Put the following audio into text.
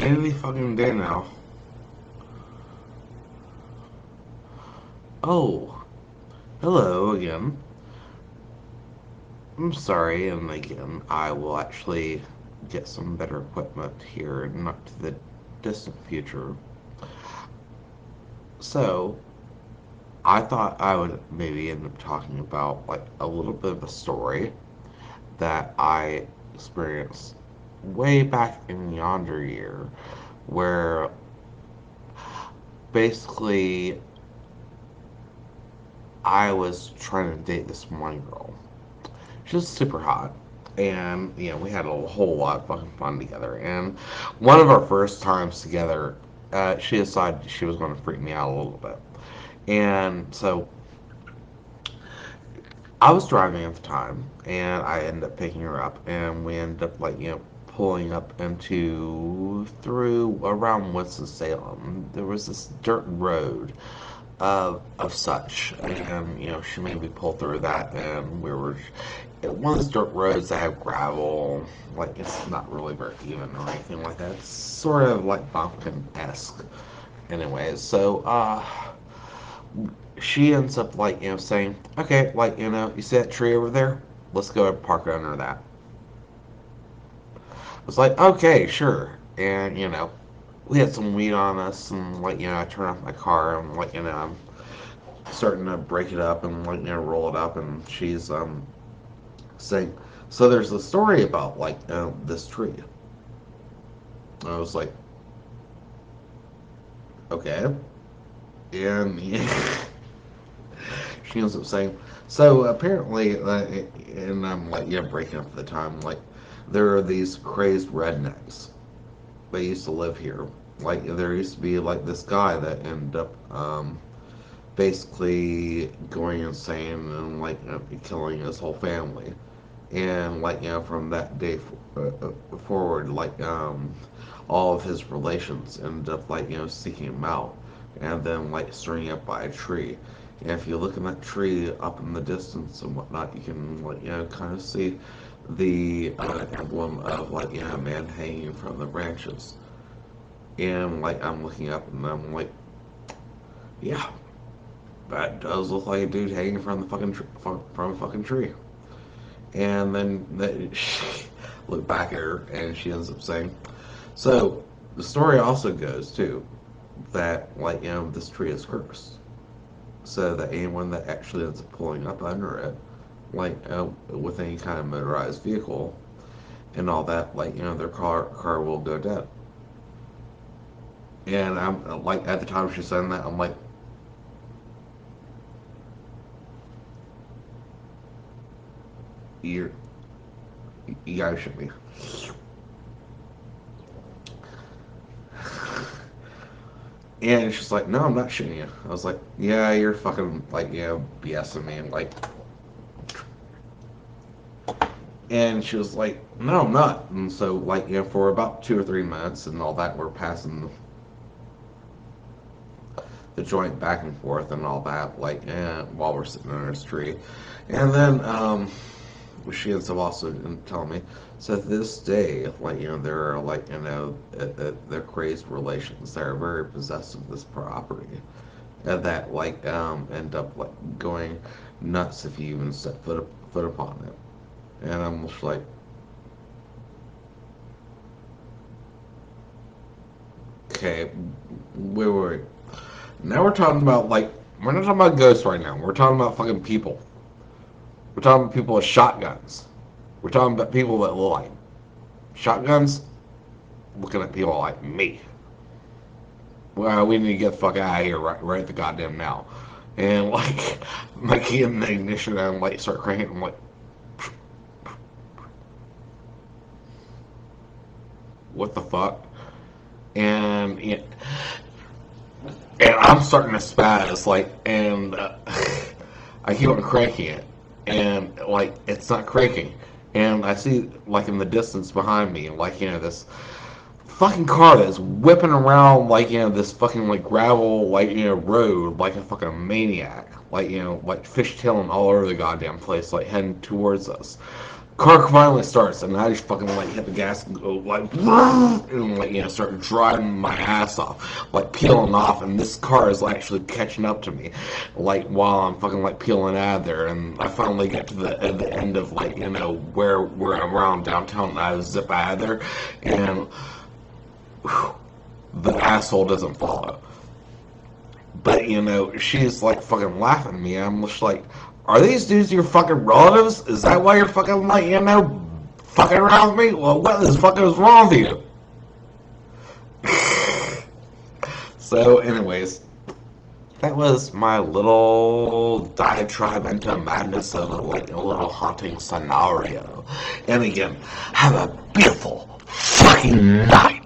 any fucking day now. Oh, hello again. I'm sorry, and again, I will actually get some better equipment here, not to the distant future. So, I thought I would maybe end up talking about like a little bit of a story that I experienced way back in yonder year, where basically I was trying to date this one girl. She was super hot, and we had a whole lot of fucking fun together. And one of our first times together, she decided she was going to freak me out a little bit. And so I was driving at the time, and I ended up picking her up, and we ended up pulling up into through around Winston-Salem. There was this dirt road of such, and she made me pull through that, and we were one of those dirt roads that have gravel. Like, it's not really very even or anything like that. It's sort of like bumpkin-esque. Anyways, so she ends up saying, okay, you see that tree over there? Let's go and park under that. I was like, okay, sure. And we had some weed on us, and I turn off my car, and I'm starting to break it up and roll it up, and she's saying, so there's a story about this tree. I was like, okay. And she ends up saying, so apparently, and I'm like, yeah, breaking up at the time, like, there are these crazed rednecks. They used to live here. Like, there used to be like this guy that ended up basically going insane and killing his whole family. And from that day forward, all of his relations ended up seeking him out, and then stringing up by a tree. And if you look in that tree up in the distance and whatnot, you can kind of see the emblem of a man hanging from the branches. And I'm looking up and I'm like, yeah, that does look like a dude hanging from the from a fucking tree. And then she look back at her, and she ends up saying, "So the story also goes too that this tree is cursed, so that anyone that actually ends up pulling up under it, with any kind of motorized vehicle and all that, their car will go dead." And I'm at the time she's saying that, I'm like, "You you guys should be." And she's like, "No, I'm not shooting you." I was like, "Yeah, you're fucking BSing me." And she was like, "No, I'm not." And so for about 2 or 3 minutes and all that, we're passing the joint back and forth and all that, while we're sitting under this tree. And then she ends up also telling me, so to this day, there are they're crazed relations that are very possessive of this property, and that end up going nuts if you even set foot upon it. And I'm just like, okay, wait. Now we're talking about we're not talking about ghosts right now. We're talking about fucking people. We're talking about people with shotguns. We're talking about people that look like shotguns, looking at people like me. Well, we need to get the fuck out of here right the goddamn now. And my key in the ignition, and start cranking. I'm like, what the fuck? And and I'm starting to spaz, and I keep on cranking it, and it's not cranking, and I see in the distance behind me, this fucking car that's whipping around this fucking gravel road like a fucking maniac, fishtailing all over the goddamn place, heading towards us. car finally starts, and I just fucking like hit the gas and go like, and like start driving my ass off, like peeling off, and this car is actually catching up to me, like while I'm fucking like peeling out of there, and I finally get to the end of like where I'm around downtown, and I zip out of there, and whew, the asshole doesn't follow. But she's like fucking laughing at me. I'm just like, are these dudes your fucking relatives? Is that why you're fucking like fucking around with me? Well, what the fuck is wrong with you? So, anyways, that was my little diatribe into madness of like a little haunting scenario. And again, have a beautiful fucking night.